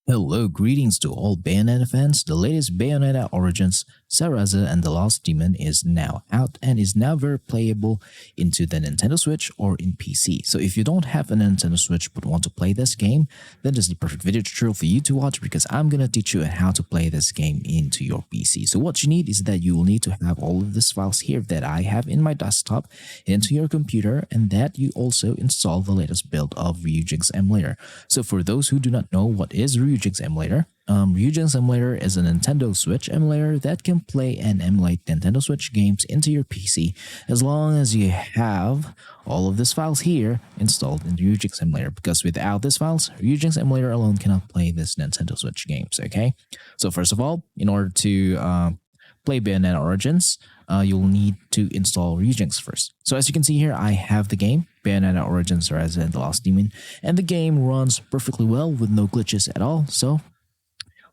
Hello, greetings to all Bayonetta fans. The latest Bayonetta Origins Cereza and the Lost Demon is now out and is now very playable into the Nintendo Switch or in PC. So if you don't have a Nintendo Switch but want to play this game, then this is the perfect video tutorial for you to watch because I'm gonna teach you how to play this game into your PC. So what you need is that you will need to have all of these files here that I have in my desktop into your computer, and that you also install the latest build of Ryujinx emulator. So for those who do not know what is Ryujinx emulator, Ryujinx emulator is a Nintendo Switch emulator that can play and emulate Nintendo Switch games into your PC as long as you have all of these files here installed in Ryujinx emulator, because without these files, Ryujinx emulator alone cannot play this Nintendo Switch games, okay? So first of all, in order to play Bayonetta Origins, you'll need to install Ryujinx first. So as you can see here, I have the game, Bayonetta Origins Cereza and the Lost Demon, and the game runs perfectly well with no glitches at all. So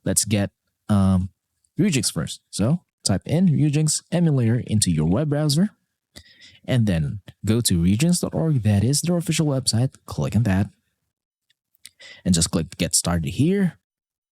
let's get Ryujinx first. So type in Ryujinx emulator into your web browser, and then go to ryujinx.org. That is their official website. Click on that, and just click Get Started here.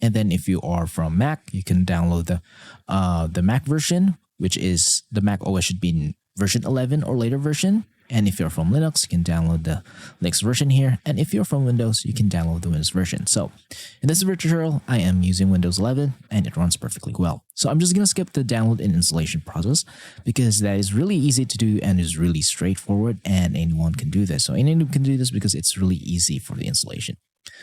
And then if you are from Mac, you can download the Mac version, which is the Mac OS should be in version 11 or later version. And if you're from Linux, you can download the Linux version here. And if you're from Windows, you can download the Windows version. So in this tutorial, I am using Windows 11 and it runs perfectly well. So I'm just going to skip the download and installation process because that is really easy to do and is really straightforward, and anyone can do this. So anyone can do this because it's really easy for the installation.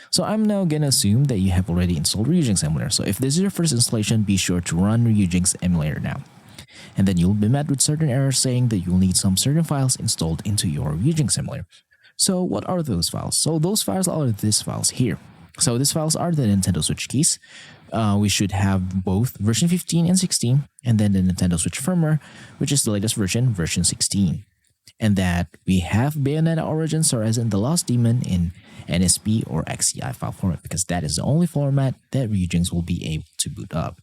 So I'm now going to assume that you have already installed Ryujinx emulator. So if this is your first installation, be sure to run Ryujinx emulator now. And then you'll be met with certain errors saying that you'll need some certain files installed into your Ryujinx emulator. So what are those files? So those files are these files here. So these files are the Nintendo Switch keys. We should have both version 15 and 16, and then the Nintendo Switch firmware, which is the latest version, version 16. And that we have Bayonetta Origins Cereza and the Lost Demon in NSP or XCI file format, because that is the only format that Ryujinx will be able to boot up.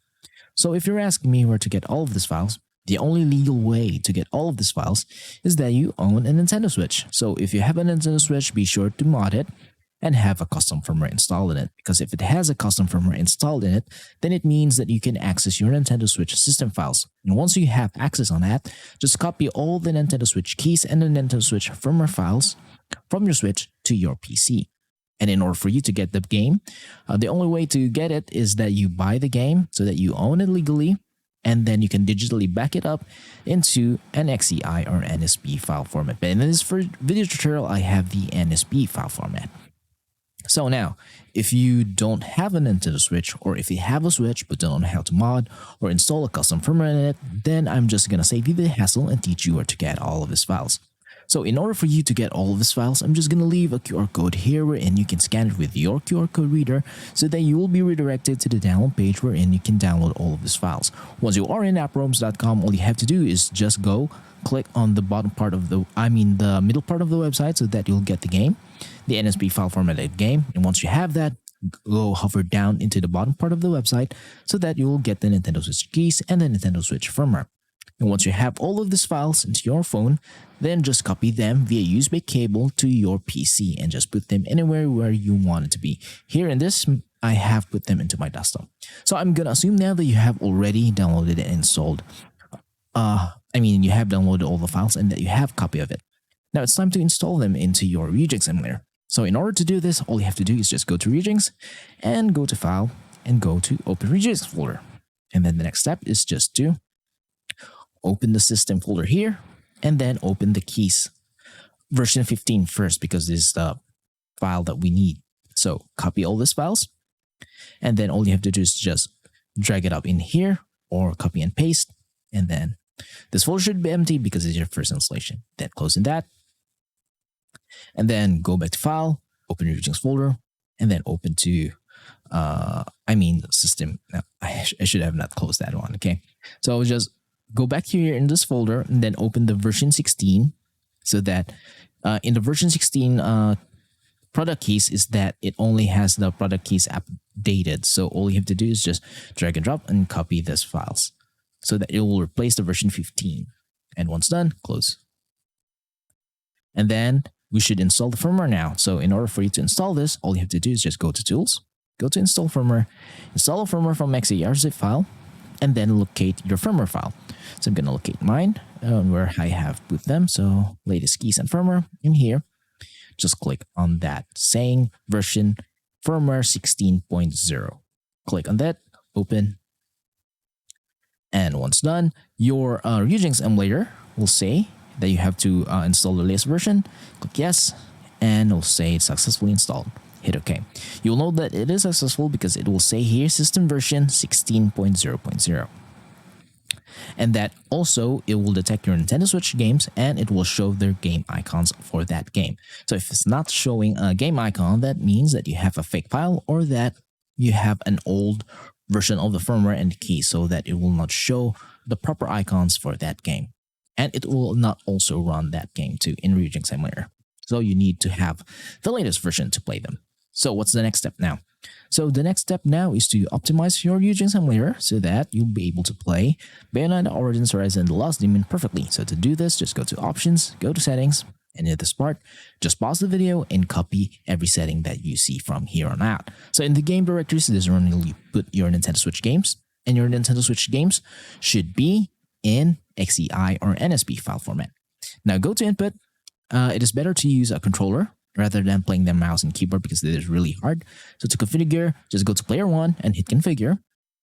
So if you're asking me where to get all of these files, the only legal way to get all of these files is that you own a Nintendo Switch. So if you have a Nintendo Switch, be sure to mod it and have a custom firmware installed in it, because if it has a custom firmware installed in it, then it means that you can access your Nintendo Switch system files. And once you have access on that, just copy all the Nintendo Switch keys and the Nintendo Switch firmware files from your Switch to your PC. And in order for you to get the game, the only way to get it is that you buy the game so that you own it legally, and then you can digitally back it up into an XCI or NSP file format. But in this video tutorial, I have the NSP file format. So now, if you don't have a Nintendo Switch, or if you have a Switch but don't know how to mod or install a custom firmware in it, then I'm just going to save you the hassle and teach you where to get all of these files. So in order for you to get all of these files, I'm just going to leave a QR code here wherein you can scan it with your QR code reader so that you will be redirected to the download page wherein you can download all of these files. Once you are in approms.com, all you have to do is just go click on the bottom part of the middle part of the website so that you'll get the game, the NSP file formatted game. And once you have that, go hover down into the bottom part of the website so that you will get the Nintendo Switch keys and the Nintendo Switch firmware. And once you have all of these files into your phone, then just copy them via USB cable to your PC and just put them anywhere where you want it to be. Here in this, I have put them into my desktop. So I'm going to assume now that you have already downloaded and installed. You have downloaded all the files and that you have a copy of it. Now it's time to install them into your Ryujinx emulator. So in order to do this, all you have to do is just go to Ryujinx and go to File and go to Open Ryujinx folder. And then the next step is just to open the system folder here, and then open the keys version 15 first, because this is the file that we need. So copy all these files, and then all you have to do is just drag it up in here or copy and paste, and then this folder should be empty because it's your first installation. Then closing that, and then go back to File, open Ryujinx folder, and then open to system. No, I should have not closed that one. Okay, so just go back here in this folder and then open the version 16, so that in the version 16 product keys is that it only has the product keys updated. So all you have to do is just drag and drop and copy these files so that it will replace the version 15. And once done, close. And then we should install the firmware now. So in order for you to install this, all you have to do is just go to Tools, go to install firmware, install a firmware from exe zip file, and then locate your firmware file. So I'm going to locate mine where I have both them. So latest keys and firmware in here. Just click on that saying version firmware 16.0. Click on that, open. And once done, your Ryujinx emulator will say that you have to install the latest version. Click yes, and it will say it's successfully installed. Hit OK. You'll know that it is successful because it will say here system version 16.0.0. And that also it will detect your Nintendo Switch games and it will show their game icons for that game. So if it's not showing a game icon, that means that you have a fake file or that you have an old version of the firmware and the key, so that it will not show the proper icons for that game. And it will not also run that game too in Ryujinx emulator. So you need to have the latest version to play them. So what's the next step now? So the next step now is to optimize your Ryujinx emulator so that you'll be able to play Bayonetta Origins Cereza and the Lost Demon perfectly. So to do this, just go to options, go to settings, and in this part, just pause the video and copy every setting that you see from here on out. So in the game directories, this is where you put your Nintendo Switch games, and your Nintendo Switch games should be in XEI or NSP file format. Now go to input. It is better to use a controller rather than playing the mouse and keyboard because it is really hard. So to configure, just go to player 1 and hit configure.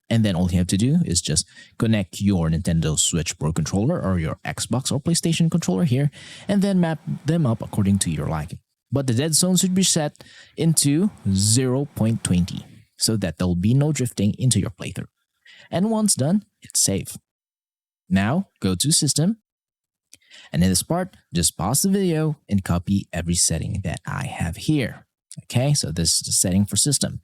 And then all you have to do is just connect your Nintendo Switch Pro controller or your Xbox or PlayStation controller here, and then map them up according to your liking. But the dead zone should be set into 0.20 so that there will be no drifting into your playthrough. And once done, hit save. Now go to system. And in this part, just pause the video and copy every setting that I have here. Okay, so this is the setting for system.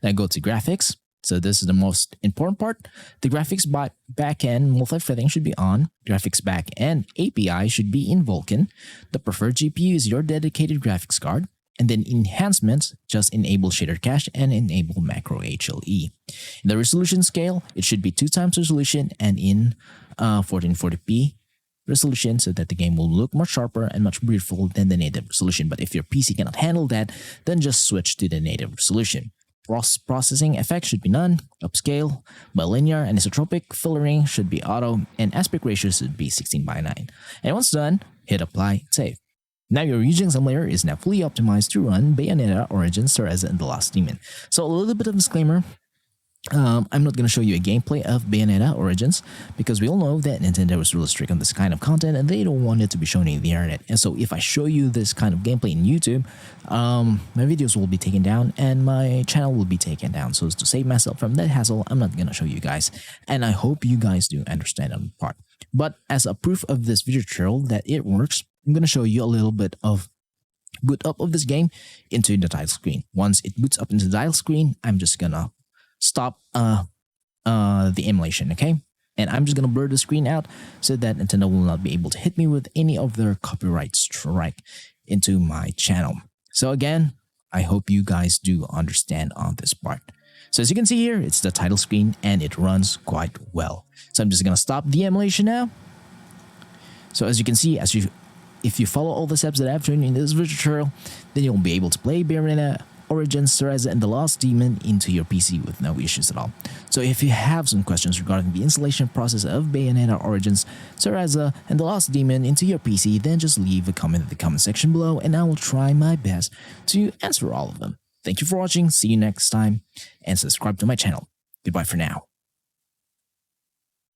Now go to graphics. So this is the most important part. The graphics backend multi-threading should be on. Graphics backend API should be in Vulkan. The preferred GPU is your dedicated graphics card. And then enhancements, just enable shader cache and enable macro HLE. In the resolution scale, it should be 2 times resolution and in 1440p resolution so that the game will look much sharper and much beautiful than the native resolution. But if your PC cannot handle that, then just switch to the native resolution. Processing effects should be none, upscale, bilinear, and isotropic filtering should be auto, and aspect ratio should be 16:9. And once done, hit apply and save. Now your Ryujinx emulator is now fully optimized to run Bayonetta Origins Cereza and the Lost Demon. So a little bit of disclaimer. I'm not going to show you a gameplay of Bayonetta Origins because we all know that Nintendo is really strict on this kind of content and they don't want it to be shown in the internet. And so if I show you this kind of gameplay in YouTube, my videos will be taken down and my channel will be taken down. So to save myself from that hassle, I'm not going to show you guys. And I hope you guys do understand that part. But as a proof of this video tutorial that it works, I'm going to show you a little bit of boot up of this game into the title screen. Once it boots up into the title screen, I'm just going to stop the emulation, okay? And I'm just gonna blur the screen out so that Nintendo will not be able to hit me with any of their copyright strike into my channel. So again, I hope you guys do understand on this part. So as you can see here, it's the title screen and it runs quite well. So I'm just gonna stop the emulation now. So as you can see, if you follow all the steps that I've shown you in this video tutorial, then you'll be able to play Bayonetta Origins Cereza and the Lost Demon into your PC with no issues at all. So if you have some questions regarding the installation process of Bayonetta Origins Cereza and the Lost Demon into your PC, then just leave a comment in the comment section below and I will try my best to answer all of them. Thank you for watching, see you next time, and subscribe to my channel. Goodbye for now.